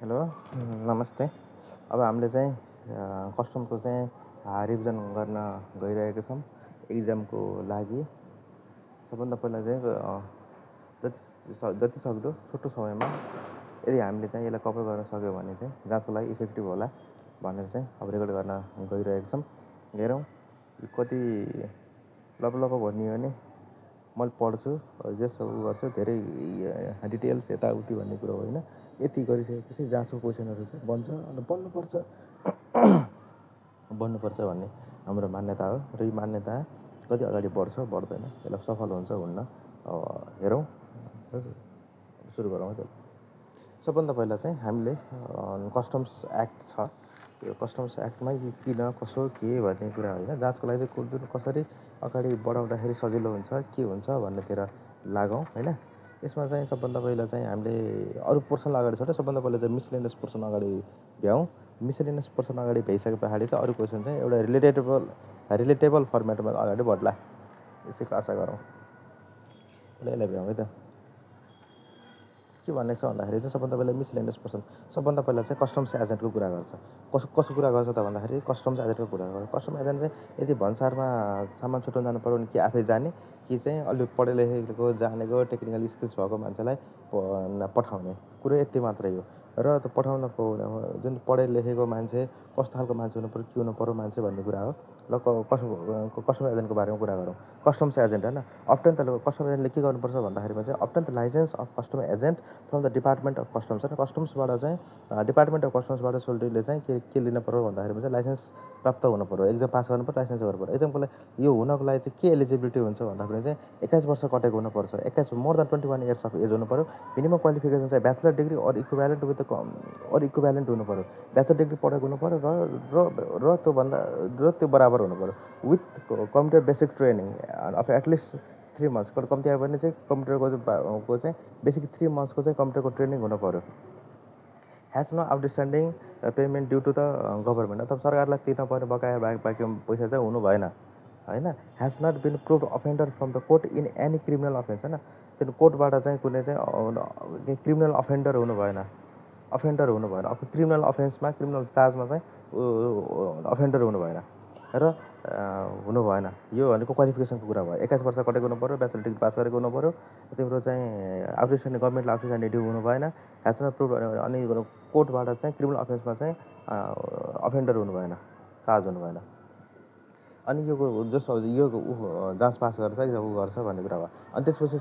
Hello नमस्ते। अब हामीले चाहिँ कस्टमको चाहिँ रिभिजन गर्न गइरहेका छौँ एक्जामको लागि। सबभन्दा पहिला चाहिँ जति सक्दो छोटो समयमा यदि हामीले चाहिँ यसलाई कभर गर्न सक्यो भने चाहिँ जाँचको लागि इफेक्टिभ होला भनेर चाहिँ अब रेकर्ड गर्न गइरहेका छौँ। हेरौँ कति लप भन्ने हो भने मैले पढ्छु जे सब गर्छु, धेरै डिटेल्स यताउति भन्ने कुरो होइन। यति गरिसकेपछि जाँचको क्वेसनहरू चाहिँ बन्छ अनि बन्नुपर्छ भन्ने हाम्रो मान्यता हो र यो मान्यता कति अगाडि बढ्छ बढ्दैन, यसलाई सफल हुन्छ हुन्न, हेरौँ। सुरु गरौँ। सबभन्दा पहिला चाहिँ हामीले कस्टम्स एक्ट छ, यो कस्टम्स एक्टमा किन कसो के भन्ने कुरा होइन, जाँचको लागि चाहिँ जुन कसरी अगाडि बढाउँदाखेरि सजिलो हुन्छ के हुन्छ भन्नेतिर लागौँ होइन। यसमा चाहिँ सबभन्दा पहिला चाहिँ हामीले अरू पोर्सन अगाडि छोड्यो, सबभन्दा पहिला चाहिँ मिसलेनियस पोर्सन अगाडि भ्याउँ। मिसलेनियस पोर्सन अगाडि भ्याइसके पछाडि चाहिँ अरू क्वेसन चाहिँ एउटा रिलेटेबल फर्मेटमा अगाडि बढ्ला, यसैको आशा गरौँ। यसलाई भ्याउँ है त। के भनेको छ भन्दाखेरि चाहिँ सबभन्दा पहिला मिसलेनियस पोर्सन, सबभन्दा पहिला चाहिँ कस्टम्स एजेन्टको कुरा गर्छ। कसो कुरा गर्छ त भन्दाखेरि कस्टम्स एजेन्टको कुरा गर्छ। कस्टम्स एजेन्ट चाहिँ यदि भन्सारमा सामान छुट्याउनु जानु पऱ्यो भने कि आफै जाने कि चाहिँ अलि पढे लेखेको जानेको टेक्निकल स्किल्स भएको मान्छेलाई पठाउने, कुरो यति मात्रै हो। र त्यो पठाउन जुन पढे लेखेको मान्छे कस्तो खालको मान्छे हुनु पऱ्यो के हुनु पऱ्यो मान्छे भन्ने कुरा हो। ल कस्टम एजेन्टको बारेमा कुरा गरौँ। कस्टम्स एजेन्ट होइन, अप्टेन त कस्टम एजेन्टले के गर्नुपर्छ भन्दाखेरिमा चाहिँ obtain the licence of custom agent from the department of customs होइन। कस्टम्सबाट चाहिँ डिपार्टमेन्ट अफ कस्टम्सबाट सोल्टीले चाहिँ के लिनु पऱ्यो भन्दाखेरिमा चाहिँ लाइसेन्स प्राप्त हुनु पऱ्यो, एक्जाम पास गर्नु पऱ्यो, लाइसेन्स गर्नु पऱ्यो। एक्जामको लागि यो हुनको लागि चाहिँ के एलिजिबिलिटी हुन्छ भन्दाखेरि चाहिँ 21 वर्ष कटेको हुनुपर्छ, 21 more than 21 years of age हुनु पऱ्यो। मिनिमम क्वालिफिकेसन चाहिँ bachelor degree or equivalent with equivalent हुनु पऱ्यो, ब्याचलर डिग्री पढेको हुनु पऱ्यो र त्यो बराबर हुनु पऱ्यो with computer basic training of at least 3 months। कम्ती आयो भने चाहिँ कम्प्युटरको चाहिँ बेसिक 3 monthsको चाहिँ कम्प्युटरको ट्रेनिङ हुनु पऱ्यो। Has no outstanding payment due to the government, अथवा सरकारलाई तिर्न पर्ने बकाया बाँकी पैसा चाहिँ हुनु भएन होइन। Has not been proved offender from the court in any criminal offence होइन। त्यो कोर्टबाट चाहिँ कुनै चाहिँ क्रिमिनल अफेन्डर हुनु भएन, क्रिमिनल अफेन्समा क्रिमिनल चार्जमा चाहिँ अफेन्डर हुनु भएन र हुनु भएन। यो भनेको क्वालिफिकेसनको कुरा भयो। 21 वर्ष कटेको हुनु पऱ्यो, ब्याचलर डिग्री पास गरेको हुनु पऱ्यो, तिम्रो चाहिँ आउटस्ट्यान्डिङ गभर्मेन्टले आउटस्ट्यान्डिङ ड्यु हुनु भएन, ह्याज नट प्रुभ। अनि कोर्टबाट चाहिँ क्रिमिनल अफेन्समा चाहिँ अफेन्डर हुनु भएन, चार्ज हुनु भएन। अनि यो जाँच पास गर्छ ऊ गर्छ भन्ने कुरा भयो। अनि त्यसपछि